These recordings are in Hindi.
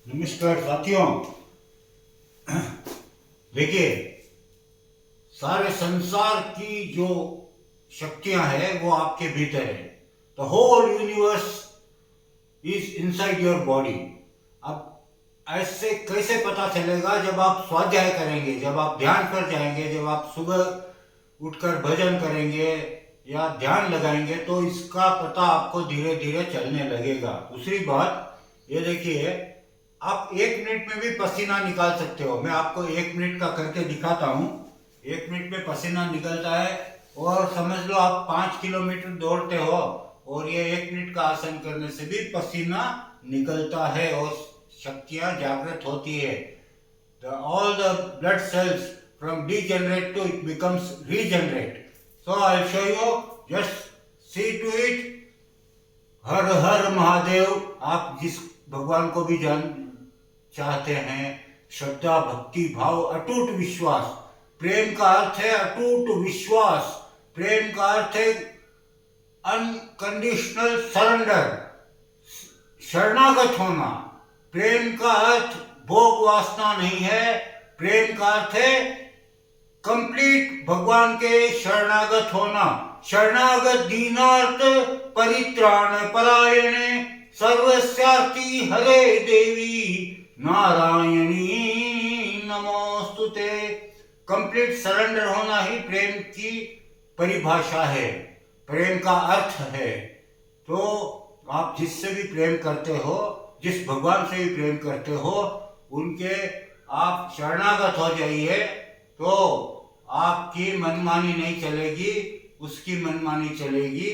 नमस्कार साथियों। देखिए, सारे संसार की जो शक्तियां हैं वो आपके भीतर है। The whole universe is inside your body. अब ऐसे कैसे पता चलेगा? जब आप स्वाध्याय करेंगे, जब आप ध्यान पर जाएंगे, जब आप सुबह उठकर भजन करेंगे या ध्यान लगाएंगे तो इसका पता आपको धीरे धीरे चलने लगेगा। दूसरी बात ये देखिए, आप 1 मिनट में भी पसीना निकाल सकते हो। मैं आपको 1 मिनट का करके दिखाता हूँ। 1 मिनट में पसीना निकलता है और समझ लो आप 5 किलोमीटर दौड़ते हो और ये 1 मिनट का आसन करने से भी पसीना निकलता है और शक्तियां जागृत होती है। All the blood cells from degenerate to it becomes regenerate. So I'll show you. Just see to it. हर हर महादेव। आप जिस भगवान को भी जान चाहते हैं, श्रद्धा, भक्ति भाव, अटूट विश्वास। प्रेम का अर्थ है अटूट विश्वास। प्रेम का अर्थ है अनकंडीशनल सरेंडर, शरणागत होना। प्रेम का अर्थ भोग वासना नहीं है। प्रेम का अर्थ है कंप्लीट भगवान के शरणागत होना। शरणागत दीनार्थ परित्राण परायणे सर्वस्यार्ति हरे देवी नारायणी नमोस्तुते। कंप्लीट सरेंडर होना ही प्रेम की परिभाषा है, प्रेम का अर्थ है। तो आप जिससे भी प्रेम करते हो, जिस भगवान से भी प्रेम करते हो, उनके आप शरणागत हो जाइए तो आपकी मनमानी नहीं चलेगी, उसकी मनमानी चलेगी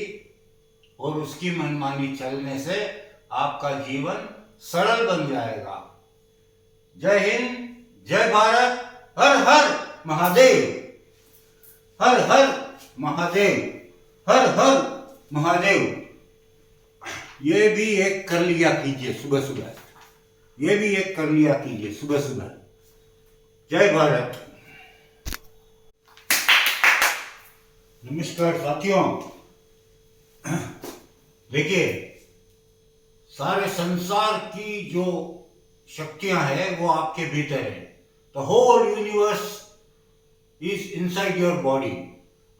और उसकी मनमानी चलने से आपका जीवन सरल बन जाएगा। जय हिंद, जय भारत, हर हर महादेव, हर हर महादेव, हर हर महादेव। ये भी एक कर लिया कीजिए सुबह सुबह, ये भी एक कर लिया कीजिए सुबह सुबह। जय भारत। नमस्कार साथियों। देखिए, सारे संसार की जो शक्तियां हैं वो आपके भीतर है। The whole universe is inside your body.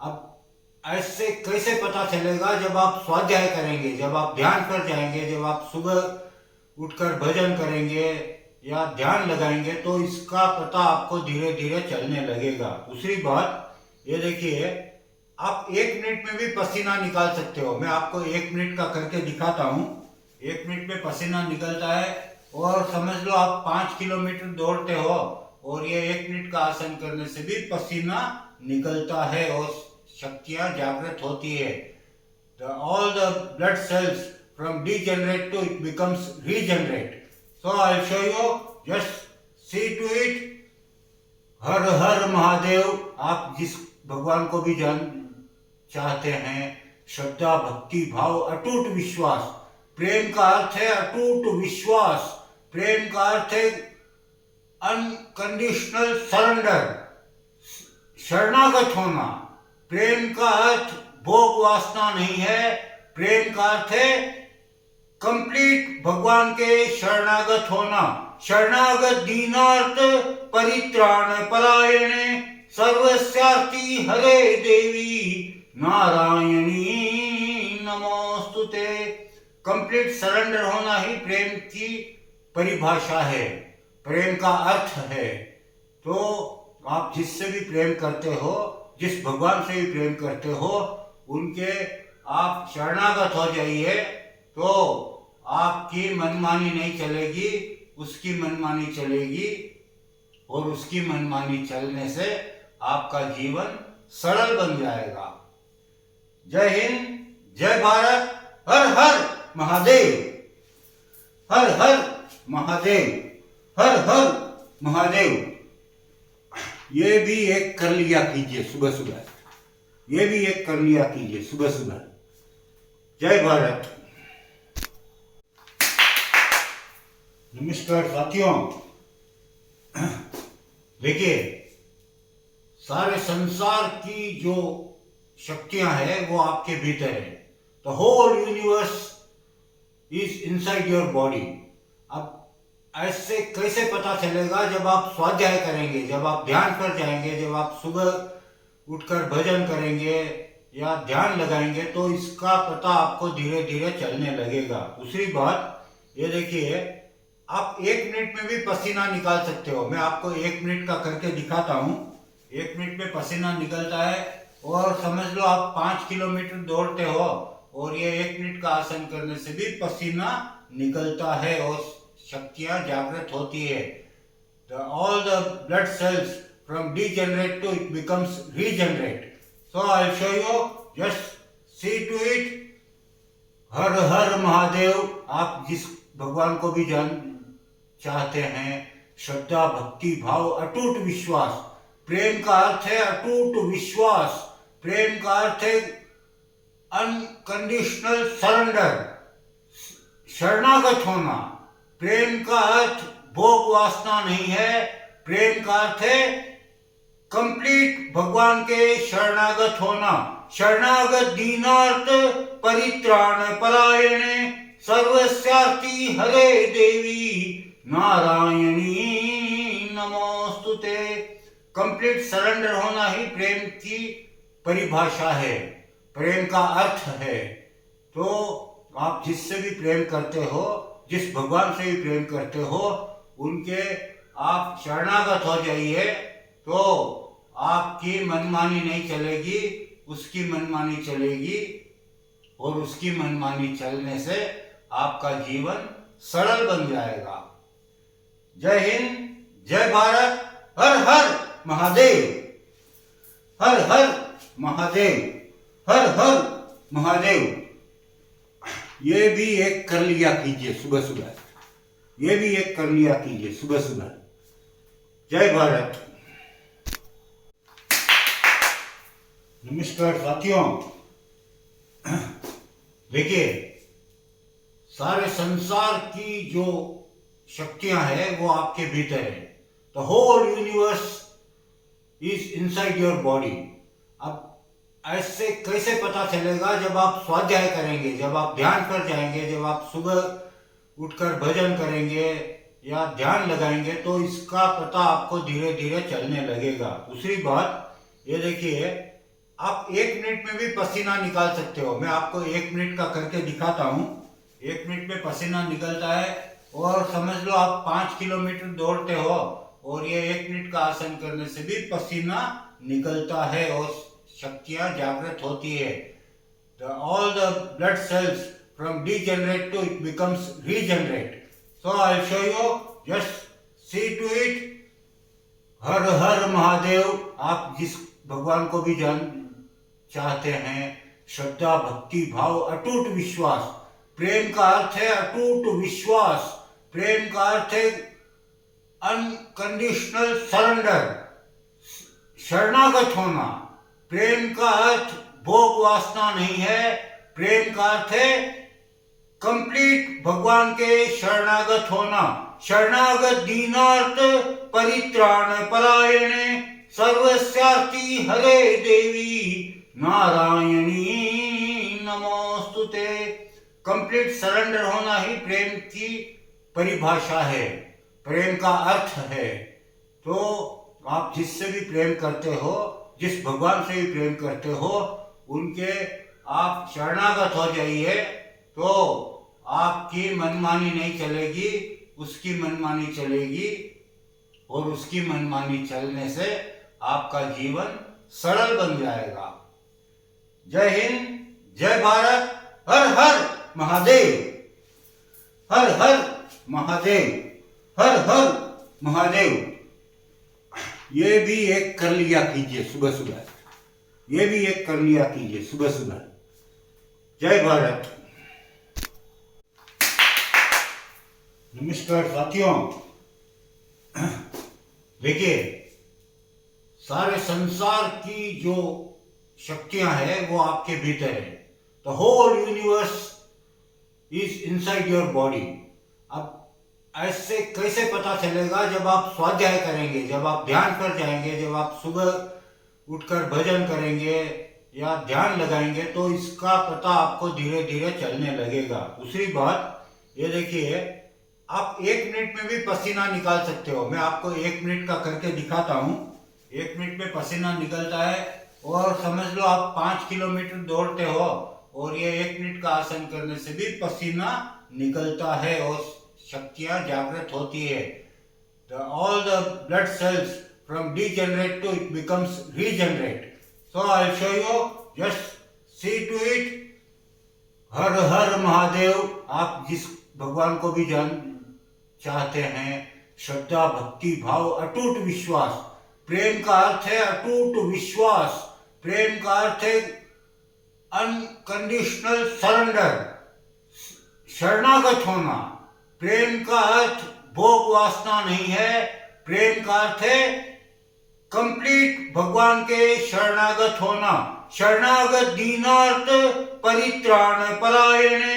अब ऐसे कैसे पता चलेगा? जब आप स्वाध्याय करेंगे, जब आप ध्यान पर जाएंगे, जब आप सुबह उठकर भजन करेंगे या ध्यान लगाएंगे तो इसका पता आपको धीरे धीरे चलने लगेगा। दूसरी बात ये देखिए, आप 1 मिनट में भी पसीना निकाल सकते हो। मैं आपको 1 मिनट का करके दिखाता हूँ। 1 मिनट में पसीना निकलता है और समझ लो आप 5 किलोमीटर दौड़ते हो और ये 1 मिनट का आसन करने से भी पसीना निकलता है और शक्तियां जागृत होती है। All the blood cells from degenerate to it becomes regenerate. So I'll show you. Just see to it. हर हर महादेव। आप जिस भगवान को भी जान चाहते हैं, श्रद्धा, भक्ति भाव, अटूट विश्वास। प्रेम का अर्थ है अटूट विश्वास। प्रेम का अर्थ है अनकंडीशनल सरेंडर, शरणागत होना। प्रेम का अर्थ भोग वासना नहीं है। प्रेम का अर्थ है कंप्लीट भगवान के शरणागत होना। शरणागत दीनार्थ परित्राण परायणे सर्वस्यार्ति हरे देवी नारायणी नमोस्तुते। कंप्लीट सरेंडर होना ही प्रेम की परिभाषा है, प्रेम का अर्थ है। तो आप जिससे भी प्रेम करते हो, जिस भगवान से भी प्रेम करते हो, उनके आप शरणागत हो जाइए तो आपकी मनमानी नहीं चलेगी, उसकी मनमानी चलेगी और उसकी मनमानी चलने से आपका जीवन सरल बन जाएगा। जय हिंद, जय भारत, हर हर महादेव, हर हर महादेव, हर हर महादेव। ये भी एक कर लिया कीजिए सुबह सुबह, ये भी एक कर लिया कीजिए सुबह सुबह। जय भारत। नमस्कार साथियों। देखिए, सारे संसार की जो शक्तियां हैं वो आपके भीतर है। The whole universe is inside your body. अब ऐसे कैसे पता चलेगा? जब आप स्वाध्याय करेंगे, जब आप ध्यान पर जाएंगे, जब आप सुबह उठकर भजन करेंगे या ध्यान लगाएंगे, तो इसका पता आपको धीरे धीरे चलने लगेगा। दूसरी बात ये देखिए, आप 1 मिनट में भी पसीना निकाल सकते हो। मैं आपको 1 मिनट का करके दिखाता हूँ। 1 मिनट में पसीना निकलता है और समझ लो आप 5 किलोमीटर दौड़ते हो और ये 1 मिनट का आसन करने से भी पसीना निकलता है और शक्तियां जागृत होती है। All the blood cells from degenerate to it becomes regenerate. So I'll show you. Just see to it. हर हर महादेव। आप जिस भगवान को भी जान चाहते हैं, श्रद्धा, भक्ति, भाव, अटूट विश्वास। प्रेम का अर्थ है अटूट विश्वास। प्रेम का अर्थ है अनकंडीशनल सरेंडर, शरणागत होना। प्रेम का अर्थ भोग वासना नहीं है। प्रेम का अर्थ है कंप्लीट भगवान के शरणागत होना। शरणागत दीनार्थ परित्राण परायणे सर्वस्यार्ति हरे देवी नारायणी नमोस्तुते। कंप्लीट सरेंडर होना ही प्रेम की परिभाषा है, प्रेम का अर्थ है। तो आप जिससे भी प्रेम करते हो, जिस भगवान से भी प्रेम करते हो, उनके आप शरणागत हो जाइए, तो आपकी मनमानी नहीं चलेगी, उसकी मनमानी चलेगी। और उसकी मनमानी चलने से आपका जीवन सरल बन जाएगा। जय हिंद, जय भारत, हर हर महादेव, हर हर महादेव, हर हर महादेव। ये भी एक कर लिया कीजिए सुबह सुबह, ये भी एक कर लिया कीजिए सुबह सुबह। जय भारत। नमस्कार साथियों। देखिए, सारे संसार की जो शक्तियां हैं वो आपके भीतर है। The whole universe is inside your body. अब ऐसे कैसे पता चलेगा? जब आप स्वाध्याय करेंगे, जब आप ध्यान पर जाएंगे, जब आप सुबह उठकर भजन करेंगे या ध्यान लगाएंगे, तो इसका पता आपको धीरे धीरे चलने लगेगा। दूसरी बात ये देखिए, आप 1 मिनट में भी पसीना निकाल सकते हो। मैं आपको 1 मिनट का करके दिखाता हूँ। 1 मिनट में पसीना निकलता है और समझ लो आप 5 किलोमीटर दौड़ते हो और ये 1 मिनट का आसन करने से भी पसीना निकलता है और शक्तियां जागृत होती है। All the blood cells from degenerate to it becomes regenerate. So I'll show you. Just see to it. हर हर महादेव। आप जिस भगवान को भी जान चाहते हैं, श्रद्धा, भक्ति, भाव, अटूट विश्वास। प्रेम का अर्थ है अटूट विश्वास। प्रेम का अर्थ है अनकंडीशनल सरेंडर, शरणागत होना। प्रेम का अर्थ भोग वासना नहीं है। प्रेम का अर्थ है कंप्लीट भगवान के शरणागत होना। शरणागत दीनार्थ परित्राण परायणे सर्वस्यार्ति हरे देवी नारायणी नमोस्तुते। कंप्लीट सरेंडर होना ही प्रेम की परिभाषा है, प्रेम का अर्थ है। तो आप जिससे भी प्रेम करते हो, जिस भगवान से भी प्रेम करते हो, उनके आप शरणागत हो जाइए, तो आपकी मनमानी नहीं चलेगी, उसकी मनमानी चलेगी। और उसकी मनमानी चलने से आपका जीवन सरल बन जाएगा। जय हिंद, जय भारत, हर हर महादेव, हर हर महादेव, हर हर महादेव। ये भी एक कर लिया कीजिए सुबह सुबह, ये भी एक कर लिया कीजिए सुबह सुबह। जय भारत। नमस्कार साथियों। देखिए, सारे संसार की जो शक्तियां हैं वो आपके भीतर है। The whole universe is inside your body. अब ऐसे कैसे पता चलेगा? जब आप स्वाध्याय करेंगे, जब आप ध्यान पर जाएंगे, जब आप सुबह उठकर भजन करेंगे या ध्यान लगाएंगे, तो इसका पता आपको धीरे धीरे चलने लगेगा। दूसरी बात ये देखिए, आप 1 मिनट में भी पसीना निकाल सकते हो। मैं आपको 1 मिनट का करके दिखाता हूँ। 1 मिनट में पसीना निकलता है और समझ लो आप 5 किलोमीटर दौड़ते हो और ये 1 मिनट का आसन करने से भी पसीना निकलता है और शक्तियां जागृत होती है। All the blood cells from degenerate to it becomes regenerate. So I'll show you. Just see to it. हर हर महादेव। आप जिस भगवान को भी जान चाहते हैं, श्रद्धा, भक्ति भाव, अटूट विश्वास। प्रेम का अर्थ है अटूट विश्वास। प्रेम का अर्थ है अनकंडीशनल सरेंडर, शरणागत होना। प्रेम का अर्थ भोग वासना नहीं है। प्रेम का अर्थ है कंप्लीट भगवान के शरणागत होना। शरणागत दीनार्थ परित्राण परायणे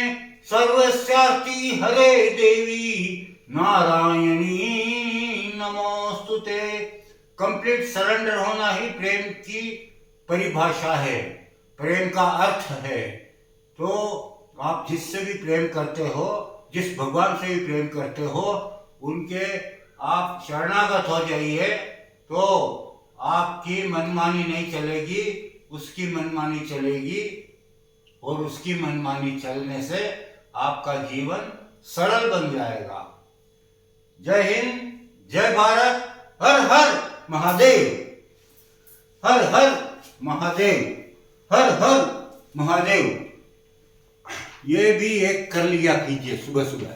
सर्वस्यार्ति हरे देवी नारायणी नमोस्तुते। कंप्लीट सरेंडर होना ही प्रेम की परिभाषा है, प्रेम का अर्थ है। तो आप जिससे भी प्रेम करते हो, जिस भगवान से भी प्रेम करते हो, उनके आप शरणागत हो जाइए तो आपकी मनमानी नहीं चलेगी, उसकी मनमानी चलेगी और उसकी मनमानी चलने से आपका जीवन सरल बन जाएगा। जय हिंद, जय भारत, हर हर महादेव, हर हर महादेव, हर हर महादेव। ये भी एक कर लिया कीजिए सुबह सुबह,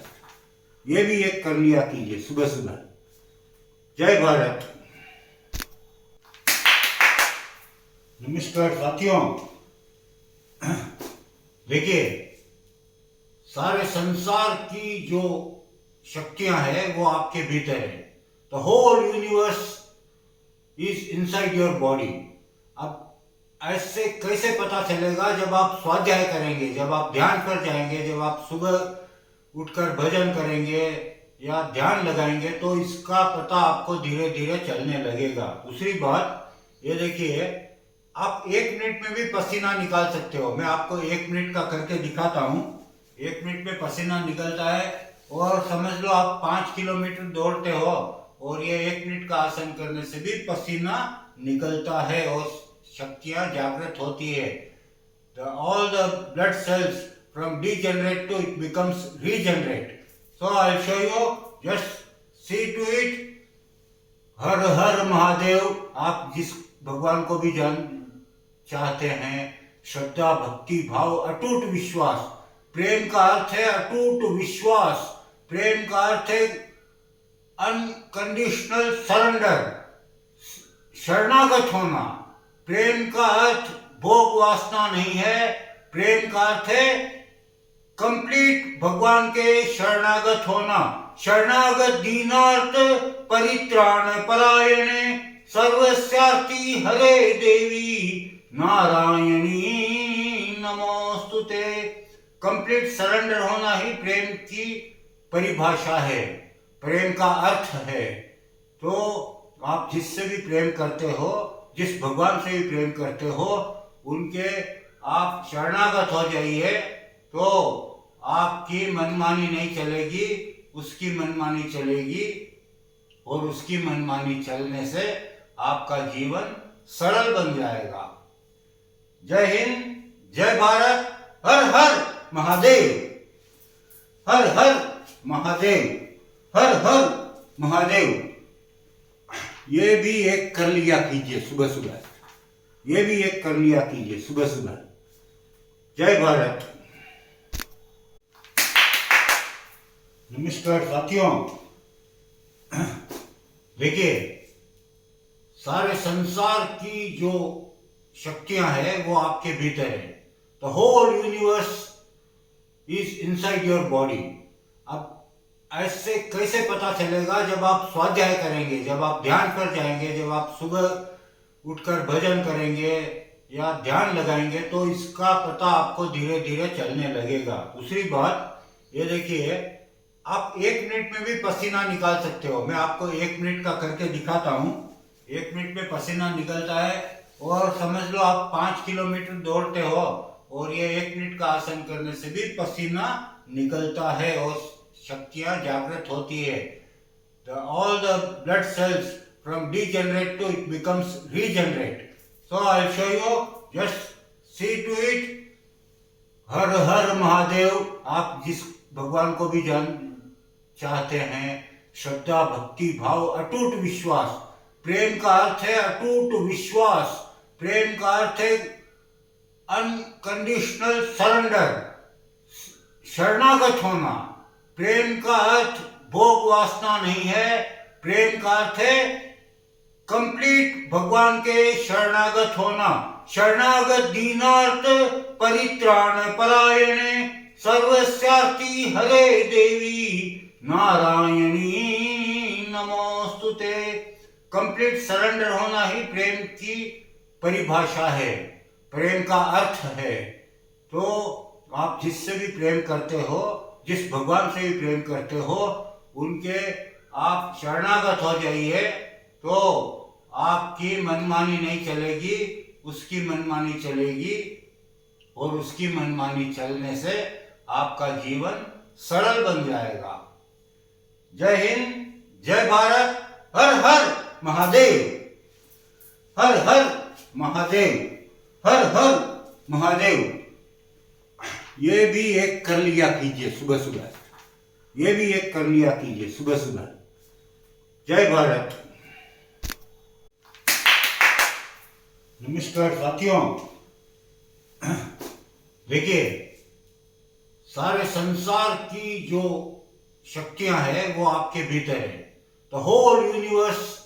ये भी एक कर लिया कीजिए सुबह सुबह। जय भारत। नमस्कार साथियों। देखिए, सारे संसार की जो शक्तियां हैं वो आपके भीतर है। The whole universe is inside your body. अब ऐसे कैसे पता चलेगा? जब आप स्वाध्याय करेंगे, जब आप ध्यान पर जाएंगे, जब आप सुबह उठकर भजन करेंगे या ध्यान लगाएंगे तो इसका पता आपको धीरे धीरे चलने लगेगा। दूसरी बात ये देखिए, आप 1 मिनट में भी पसीना निकाल सकते हो। मैं आपको 1 मिनट का करके दिखाता हूँ। 1 मिनट में पसीना निकलता है और समझ लो आप 5 किलोमीटर दौड़ते हो और ये 1 मिनट का आसन करने से भी पसीना निकलता है और शक्तियां जागृत होती है। All the blood cells from degenerate to it becomes regenerate. So I'll show you. Just see to it. हर हर महादेव। आप जिस भगवान को भी जान चाहते हैं, श्रद्धा, भक्ति भाव, अटूट विश्वास। प्रेम का अर्थ है अटूट विश्वास। प्रेम का अर्थ है अनकंडीशनल सरेंडर, शरणागत होना। प्रेम का अर्थ भोग वासना नहीं है। प्रेम का अर्थ है कंप्लीट भगवान के शरणागत होना। शरणागत दीनार्थ परित्राण परायणे सर्वस्यार्ति हरे देवी नारायणी नमोस्तुते। कंप्लीट सरेंडर होना ही प्रेम की परिभाषा है, प्रेम का अर्थ है। तो आप जिससे भी प्रेम करते हो, जिस भगवान से भी प्रेम करते हो, उनके आप शरणागत हो जाइए तो आपकी मनमानी नहीं चलेगी, उसकी मनमानी चलेगी और उसकी मनमानी चलने से आपका जीवन सरल बन जाएगा। जय हिंद, जय भारत, हर हर महादेव, हर हर महादेव, हर हर महादेव। ये भी एक कर लिया कीजिए सुबह सुबह, ये भी एक कर लिया कीजिए सुबह सुबह। जय भारत। नमस्कार साथियों। देखिए, सारे संसार की जो शक्तियां हैं वो आपके भीतर है। The whole universe is inside your body. अब ऐसे कैसे पता चलेगा? जब आप स्वाध्याय करेंगे, जब आप ध्यान पर जाएंगे, जब आप सुबह उठकर भजन करेंगे या ध्यान लगाएंगे तो इसका पता आपको धीरे धीरे चलने लगेगा। दूसरी बात ये देखिए, आप 1 मिनट में भी पसीना निकाल सकते हो। मैं आपको 1 मिनट का करके दिखाता हूँ। 1 मिनट में पसीना निकलता है और समझ लो आप 5 किलोमीटर दौड़ते हो और ये 1 मिनट का आसन करने से भी पसीना निकलता है और शक्तियां जागृत होती है. All the blood cells from degenerate to it becomes regenerate. So I'll show you. Just see to it. हर हर महादेव. आप जिस भगवान को भी जान चाहते हैं, श्रद्धा, भक्ति भाव, अटूट विश्वास. प्रेम का अर्थ है अटूट विश्वास. प्रेम का अर्थ है अनकंडीशनल सरेंडर, शरणागत होना. प्रेम का अर्थ भोग वासना नहीं है. प्रेम का अर्थ है कंप्लीट भगवान के शरणागत होना. शरणागत दीनार्थ परित्राण परायणे सर्वस्यार्ति हरे देवी नारायणी नमोस्तुते. कंप्लीट सरेंडर होना ही प्रेम की परिभाषा है, प्रेम का अर्थ है. तो आप जिससे भी प्रेम करते हो, जिस भगवान से भी प्रेम करते हो, उनके आप शरणागत हो जाइए, तो आपकी मनमानी नहीं चलेगी, उसकी मनमानी चलेगी. और उसकी मनमानी चलने से आपका जीवन सरल बन जाएगा. जय हिंद, जय भारत. हर हर महादेव. हर हर महादेव. हर हर महादेव. ये भी एक कर लिया कीजिए सुबह सुबह. ये भी एक कर लिया कीजिए सुबह सुबह. जय भारत. नमस्कार साथियों. देखिए, सारे संसार की जो शक्तियां हैं वो आपके भीतर है. The whole universe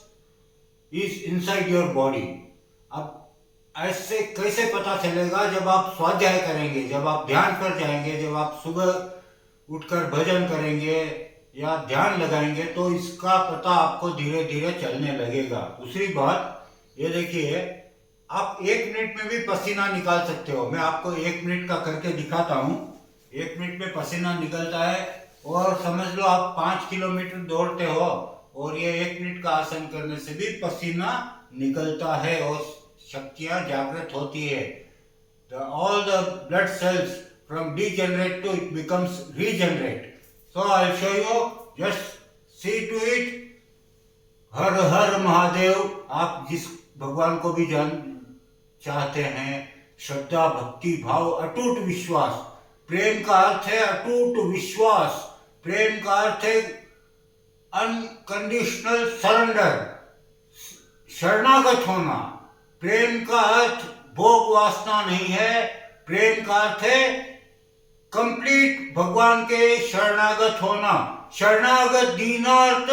is inside your body. अब ऐसे कैसे पता चलेगा? जब आप स्वाध्याय करेंगे, जब आप ध्यान पर जाएंगे, जब आप सुबह उठकर भजन करेंगे या ध्यान लगाएंगे, तो इसका पता आपको धीरे धीरे चलने लगेगा. दूसरी बात ये देखिए, आप 1 मिनट में भी पसीना निकाल सकते हो. मैं आपको 1 मिनट का करके दिखाता हूँ. 1 मिनट में पसीना निकलता है और समझ लो आप 5 किलोमीटर दौड़ते हो, और ये 1 मिनट का आसन करने से भी पसीना निकलता है और शक्तियां जागृत होती है. All the blood cells from degenerate to it becomes regenerate. So I'll show you. Just see to it. हर हर महादेव. आप जिस भगवान को भी जान चाहते हैं, श्रद्धा, भक्ति भाव, अटूट विश्वास. प्रेम का अर्थ है अटूट विश्वास. प्रेम का अर्थ है अनकंडीशनल सरेंडर, शरणागत होना. प्रेम का अर्थ भोग वासना नहीं है. प्रेम का अर्थ है कंप्लीट भगवान के शरणागत होना. शरणागत दीनार्थ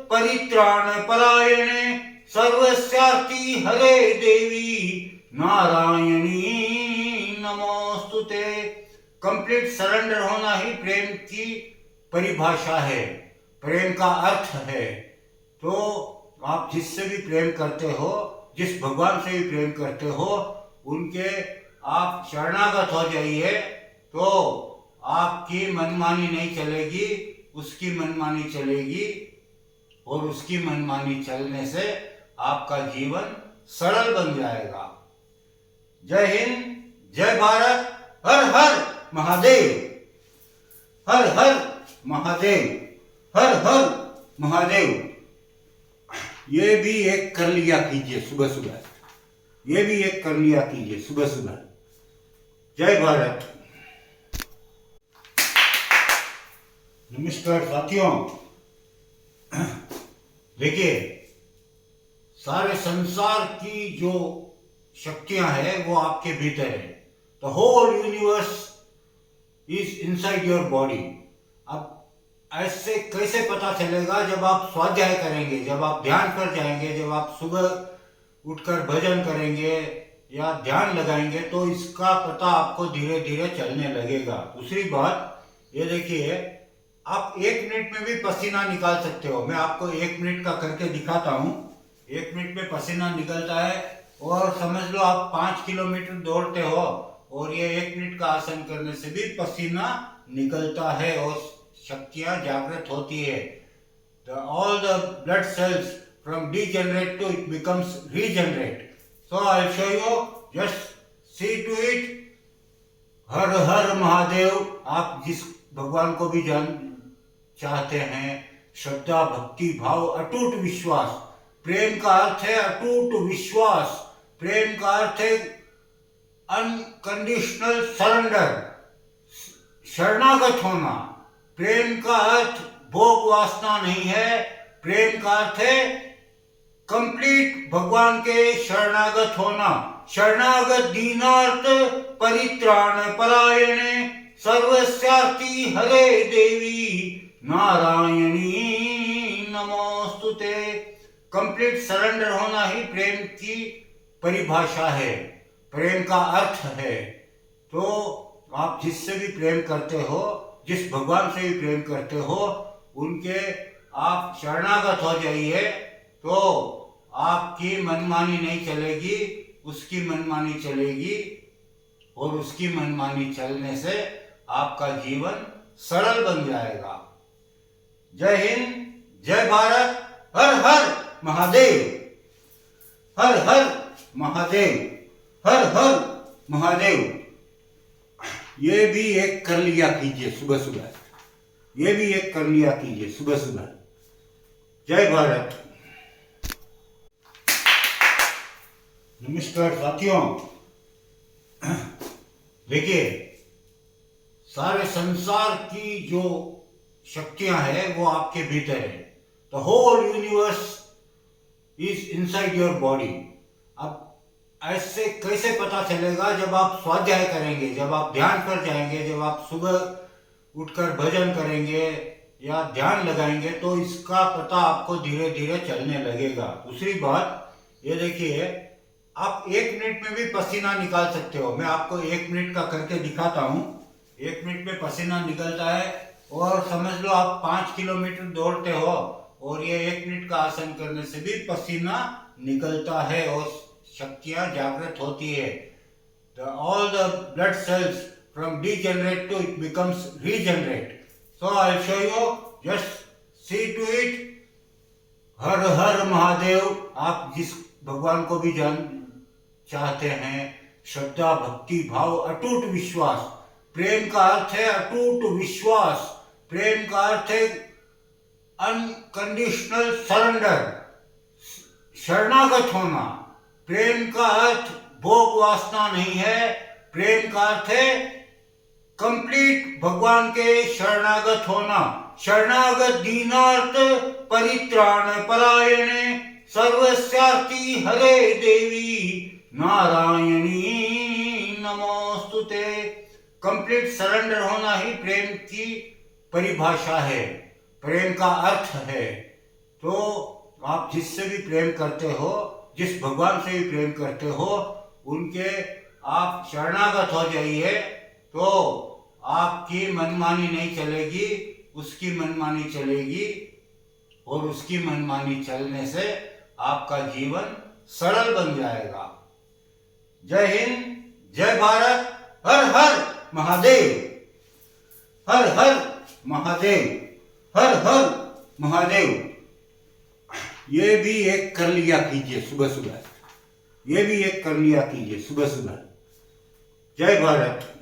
परित्राण परायणे सर्वस्यार्ति हरे देवी नारायणी नमोस्तुते. कंप्लीट सरेंडर होना ही प्रेम की परिभाषा है, प्रेम का अर्थ है. तो आप जिससे भी प्रेम करते हो, जिस भगवान से भी प्रेम करते हो, उनके आप शरणागत हो जाइए, तो आपकी मनमानी नहीं चलेगी, उसकी मनमानी चलेगी. और उसकी मनमानी चलने से आपका जीवन सरल बन जाएगा. जय हिंद, जय भारत. हर हर महादेव. हर हर महादेव. हर हर महादेव. ये भी एक कर लिया कीजिए सुबह सुबह. ये भी एक कर लिया कीजिए सुबह सुबह. जय भारत. नमस्कार साथियों. देखिए, सारे संसार की जो शक्तियां हैं वो आपके भीतर है. The whole universe is inside your body. अब ऐसे कैसे पता चलेगा? जब आप स्वाध्याय करेंगे, जब आप ध्यान पर जाएंगे, जब आप सुबह उठकर भजन करेंगे या ध्यान लगाएंगे, तो इसका पता आपको धीरे धीरे चलने लगेगा. दूसरी बात ये देखिए, आप 1 मिनट में भी पसीना निकाल सकते हो. मैं आपको 1 मिनट का करके दिखाता हूँ. 1 मिनट में पसीना निकलता है और समझ लो आप 5 किलोमीटर दौड़ते हो, और ये 1 मिनट का आसन करने से भी पसीना निकलता है और शक्तियां जागृत होती है. All the blood cells from degenerate to it becomes regenerate. So I'll show you. Just see to it. हर हर महादेव. आप जिस भगवान को भी जान चाहते हैं, श्रद्धा भक्ति भाव अटूट विश्वास। प्रेम का अर्थ है अटूट विश्वास, प्रेम का अर्थ है अनकंडीशनल सरेंडर, शरणागत होना। प्रेम का अर्थ भोग वासना नहीं है, प्रेम का अर्थ है कंप्लीट भगवान के शरणागत होना। शरणागत दीनार्थ परित्राण परायणे सर्वस्यार्ति हरे देवी नारायणी नमोस्तुते। कंप्लीट सरेंडर होना ही प्रेम की परिभाषा है, प्रेम का अर्थ है। तो आप जिससे भी प्रेम करते हो, जिस भगवान से भी प्रेम करते हो, उनके आप शरणागत हो जाइए, तो आपकी मनमानी नहीं चलेगी, उसकी मनमानी चलेगी, और उसकी मनमानी चलने से आपका जीवन सरल बन जाएगा। जय हिंद, जय भारत, हर हर महादेव, हर हर महादेव, हर हर महादेव। ये भी एक कर लिया कीजिए सुबह सुबह, ये भी एक कर लिया कीजिए सुबह सुबह। जय भारत। नमस्कार साथियों, देखिए सारे संसार की जो शक्तियां हैं वो आपके भीतर है। The whole universe is inside your body. अब ऐसे कैसे पता चलेगा? जब आप स्वाध्याय करेंगे, जब आप ध्यान पर जाएंगे, जब आप सुबह उठकर भजन करेंगे या ध्यान लगाएंगे, तो इसका पता आपको धीरे धीरे चलने लगेगा। दूसरी बात ये देखिए, आप 1 मिनट में भी पसीना निकाल सकते हो। मैं आपको 1 मिनट का करके दिखाता हूँ। 1 मिनट में पसीना निकलता है, और समझ लो आप 5 किलोमीटर दौड़ते हो, और ये 1 मिनट का आसन करने से भी पसीना निकलता है और शक्तियां जागृत होती है। All the blood cells from degenerate to it becomes regenerate. So I'll show you. Just see to it. हर हर महादेव। आप जिस भगवान को भी जान चाहते हैं, श्रद्धा भक्ति भाव अटूट विश्वास। प्रेम का अर्थ है अटूट विश्वास, प्रेम का अर्थ है अनकंडीशनल सरेंडर, शरणागत होना। प्रेम का अर्थ भोग वासना नहीं है, प्रेम का अर्थ है कंप्लीट भगवान के शरणागत होना। शरणागत दीनार्थ परित्राण परायणे सर्वस्यार्ति हरे देवी नारायणी नमोस्तुते। कंप्लीट सरेंडर होना ही प्रेम की परिभाषा है, प्रेम का अर्थ है। तो आप जिससे भी प्रेम करते हो, जिस भगवान से भी प्रेम करते हो, उनके आप शरणागत हो जाइए, तो आपकी मनमानी नहीं चलेगी, उसकी मनमानी चलेगी, और उसकी मनमानी चलने से आपका जीवन सरल बन जाएगा। जय हिंद, जय भारत, हर हर महादेव, हर हर महादेव, हर हर महादेव। ये भी एक कर लिया कीजिए सुबह सुबह, ये भी एक कर लिया कीजिए सुबह सुबह। जय भारत।